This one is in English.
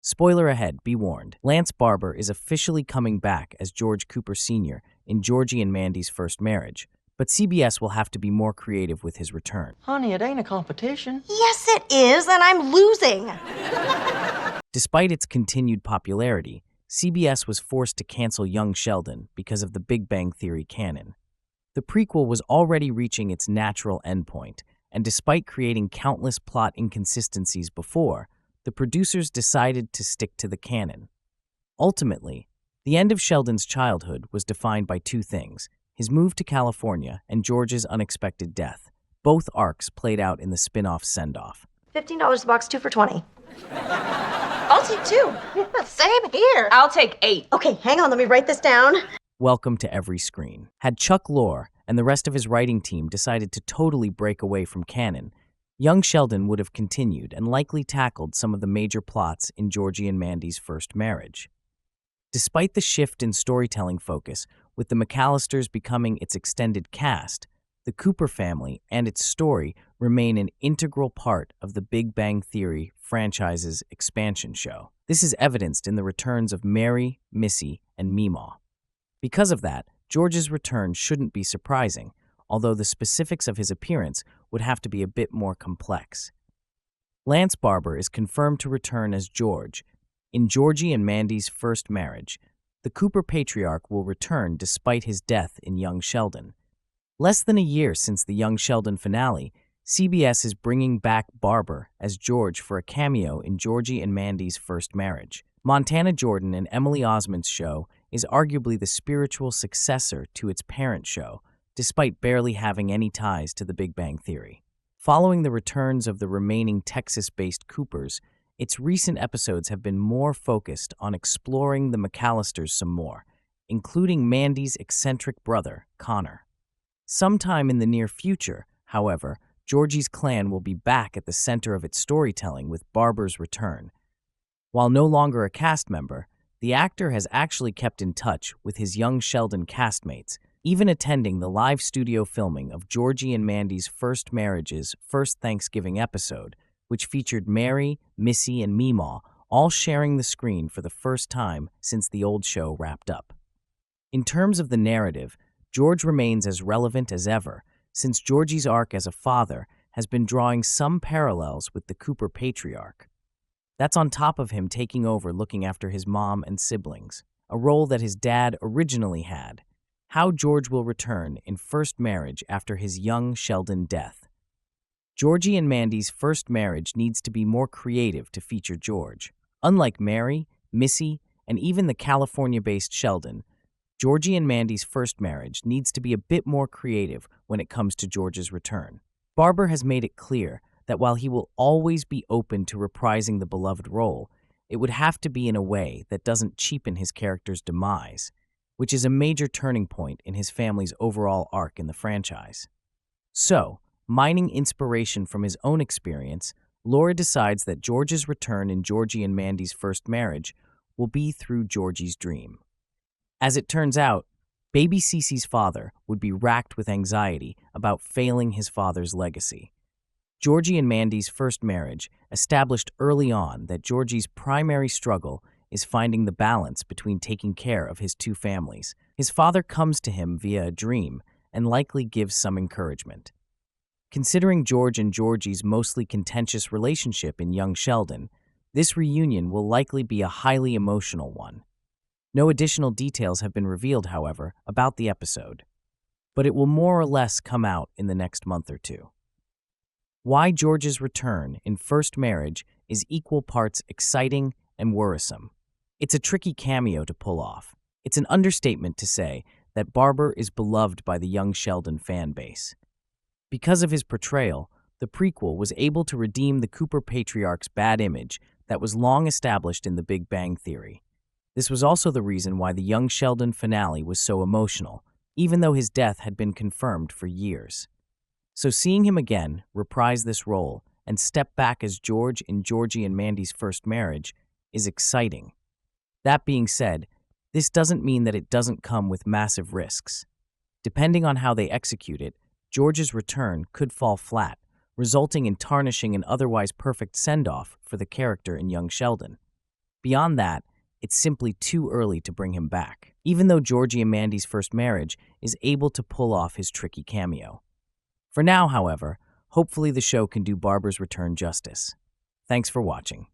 Spoiler ahead, be warned. Lance Barber is officially coming back as George Cooper Sr. in Georgie and Mandy's First Marriage, but CBS will have to be more creative with his return. Honey, it ain't a competition. Yes, it is, and I'm losing. Despite its continued popularity, CBS was forced to cancel Young Sheldon because of the Big Bang Theory canon. The prequel was already reaching its natural endpoint, and despite creating countless plot inconsistencies before, the producers decided to stick to the canon. Ultimately, the end of Sheldon's childhood was defined by two things: his move to California and George's unexpected death. Both arcs played out in the spinoff Send-Off. $15 a box, 2 for $20. I'll take 2. Same here. I'll take 8. Okay, hang on, let me write this down. Welcome to Every Screen. Had Chuck Lorre and the rest of his writing team decided to totally break away from canon, Young Sheldon would have continued and likely tackled some of the major plots in Georgie and Mandy's First Marriage. Despite the shift in storytelling focus, with the McAllisters becoming its extended cast, the Cooper family and its story remain an integral part of the Big Bang Theory franchise's expansion show. This is evidenced in the returns of Mary, Missy, and Meemaw. Because of that, George's return shouldn't be surprising, although the specifics of his appearance would have to be a bit more complex. Lance Barber is confirmed to return as George. In Georgie and Mandy's First Marriage, the Cooper patriarch will return despite his death in Young Sheldon. Less than a year since the Young Sheldon finale, CBS is bringing back Barber as George for a cameo in Georgie and Mandy's First Marriage. Montana Jordan and Emily Osment's show is arguably the spiritual successor to its parent show, despite barely having any ties to the Big Bang Theory. Following the returns of the remaining Texas-based Coopers, its recent episodes have been more focused on exploring the McAllisters some more, including Mandy's eccentric brother, Connor. Sometime in the near future, however, Georgie's clan will be back at the center of its storytelling with Barber's return. While no longer a cast member, the actor has actually kept in touch with his Young Sheldon castmates, even attending the live studio filming of Georgie and Mandy's First Marriage's first Thanksgiving episode, which featured Mary, Missy, and Meemaw all sharing the screen for the first time since the old show wrapped up. In terms of the narrative, George remains as relevant as ever, since Georgie's arc as a father has been drawing some parallels with the Cooper patriarch. That's on top of him taking over looking after his mom and siblings, a role that his dad originally had. How George will return in First Marriage after his Young Sheldon death. Georgie and Mandy's First Marriage needs to be more creative to feature George. Unlike Mary, Missy, and even the California-based Sheldon, Georgie and Mandy's First Marriage needs to be a bit more creative when it comes to George's return. Barber has made it clear that while he will always be open to reprising the beloved role, it would have to be in a way that doesn't cheapen his character's demise, which is a major turning point in his family's overall arc in the franchise. So, mining inspiration from his own experience, Laura decides that George's return in Georgie and Mandy's First Marriage will be through Georgie's dream. As it turns out, baby Cece's father would be racked with anxiety about failing his father's legacy. Georgie and Mandy's First Marriage established early on that Georgie's primary struggle is finding the balance between taking care of his two families. His father comes to him via a dream and likely gives some encouragement. Considering George and Georgie's mostly contentious relationship in Young Sheldon, this reunion will likely be a highly emotional one. No additional details have been revealed, however, about the episode, but it will more or less come out in the next month or two. Why George's return in First Marriage is equal parts exciting and worrisome. It's a tricky cameo to pull off. It's an understatement to say that Barber is beloved by the Young Sheldon fan base. Because of his portrayal, the prequel was able to redeem the Cooper patriarch's bad image that was long established in the Big Bang Theory. This was also the reason why the Young Sheldon finale was so emotional, even though his death had been confirmed for years. So seeing him again reprise this role and step back as George in Georgie and Mandy's First Marriage is exciting. That being said, this doesn't mean that it doesn't come with massive risks. Depending on how they execute it, George's return could fall flat, resulting in tarnishing an otherwise perfect send-off for the character in Young Sheldon. Beyond that, it's simply too early to bring him back, even though Georgie and Mandy's first marriage is able to pull off his tricky cameo. For now, however, hopefully the show can do Barber's return justice. Thanks for watching.